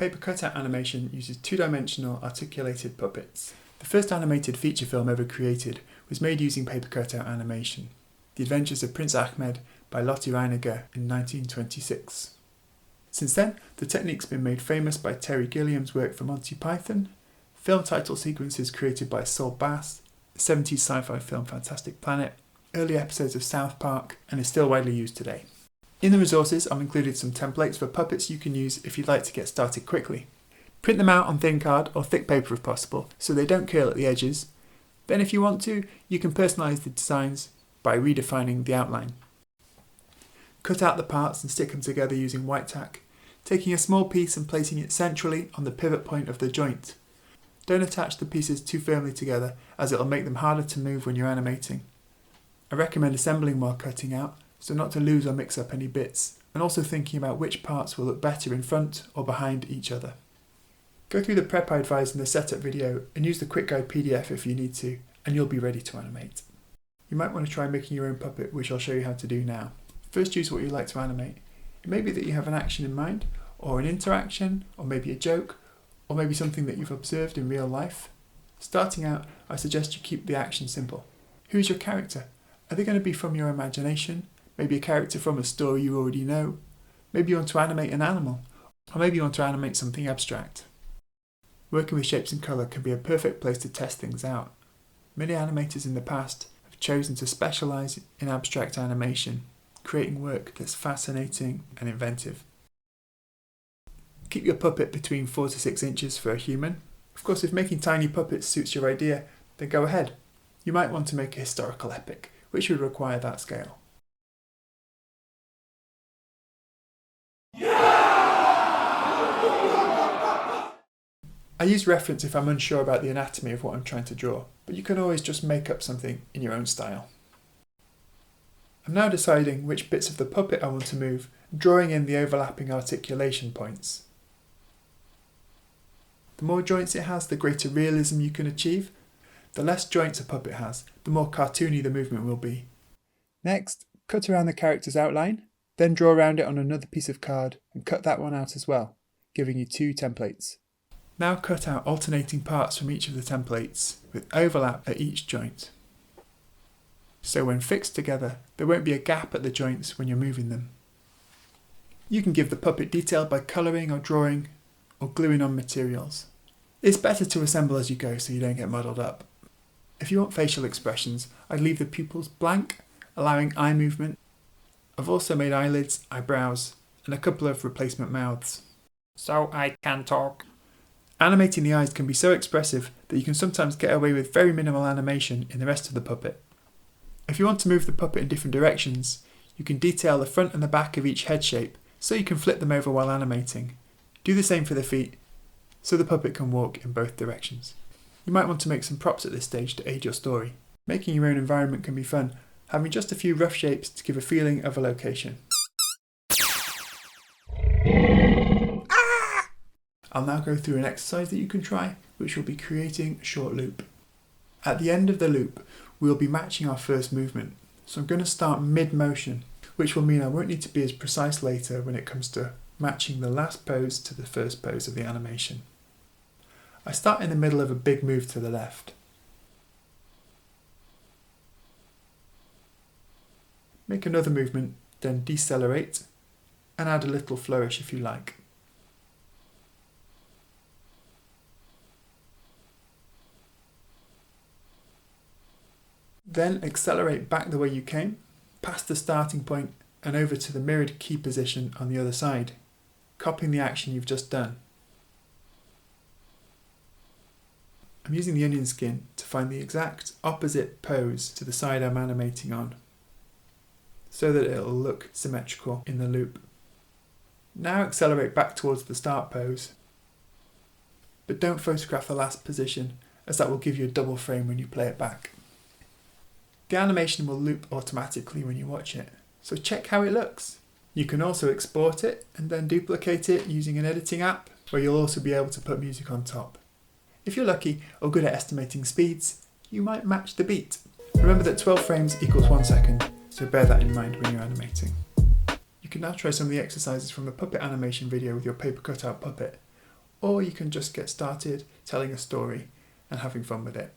Paper cutout animation uses two-dimensional articulated puppets. The first animated feature film ever created was made using paper cutout animation, The Adventures of Prince Ahmed by Lotte Reiniger in 1926. Since then, the technique's been made famous by Terry Gilliam's work for Monty Python, film title sequences created by Saul Bass, the 70s sci-fi film Fantastic Planet, early episodes of South Park, and is still widely used today. In the resources, I've included some templates for puppets you can use if you'd like to get started quickly. Print them out on thin card or thick paper if possible, so they don't curl at the edges. Then if you want to, you can personalise the designs by redefining the outline. Cut out the parts and stick them together using white tack, taking a small piece and placing it centrally on the pivot point of the joint. Don't attach the pieces too firmly together, as it'll make them harder to move when you're animating. I recommend assembling while cutting out, so not to lose or mix up any bits, and also thinking about which parts will look better in front or behind each other. Go through the prep I advise in the setup video and use the quick guide PDF if you need to, and you'll be ready to animate. You might want to try making your own puppet, which I'll show you how to do now. First, choose what you'd like to animate. It may be that you have an action in mind, or an interaction, or maybe a joke, or maybe something that you've observed in real life. Starting out, I suggest you keep the action simple. Who's your character? Are they going to be from your imagination? Maybe a character from a story you already know? Maybe you want to animate an animal, or maybe you want to animate something abstract. Working with shapes and colour can be a perfect place to test things out. Many animators in the past have chosen to specialise in abstract animation, creating work that's fascinating and inventive. Keep your puppet between 4 to 6 inches for a human. Of course, if making tiny puppets suits your idea, then go ahead. You might want to make a historical epic, which would require that scale. I use reference if I'm unsure about the anatomy of what I'm trying to draw, but you can always just make up something in your own style. I'm now deciding which bits of the puppet I want to move and drawing in the overlapping articulation points. The more joints it has, the greater realism you can achieve. The less joints a puppet has, the more cartoony the movement will be. Next, cut around the character's outline, then draw around it on another piece of card and cut that one out as well, giving you 2 templates. Now cut out alternating parts from each of the templates, with overlap at each joint. So when fixed together, there won't be a gap at the joints when you're moving them. You can give the puppet detail by colouring or drawing, or gluing on materials. It's better to assemble as you go so you don't get muddled up. If you want facial expressions, I'd leave the pupils blank, allowing eye movement. I've also made eyelids, eyebrows, and a couple of replacement mouths, so I can talk. Animating the eyes can be so expressive that you can sometimes get away with very minimal animation in the rest of the puppet. If you want to move the puppet in different directions, you can detail the front and the back of each head shape so you can flip them over while animating. Do the same for the feet, so the puppet can walk in both directions. You might want to make some props at this stage to aid your story. Making your own environment can be fun, having just a few rough shapes to give a feeling of a location. I'll now go through an exercise that you can try, which will be creating a short loop. At the end of the loop, we'll be matching our first movement. So I'm going to start mid-motion, which will mean I won't need to be as precise later when it comes to matching the last pose to the first pose of the animation. I start in the middle of a big move to the left. Make another movement, then decelerate, and add a little flourish if you like. Then accelerate back the way you came, past the starting point and over to the mirrored key position on the other side, copying the action you've just done. I'm using the onion skin to find the exact opposite pose to the side I'm animating on, so that it'll look symmetrical in the loop. Now accelerate back towards the start pose, but don't photograph the last position, as that will give you a double frame when you play it back. The animation will loop automatically when you watch it, so check how it looks. You can also export it and then duplicate it using an editing app, where you'll also be able to put music on top. If you're lucky or good at estimating speeds, you might match the beat. Remember that 12 frames equals 1 second, so bear that in mind when you're animating. You can now try some of the exercises from the puppet animation video with your paper cutout puppet, or you can just get started telling a story and having fun with it.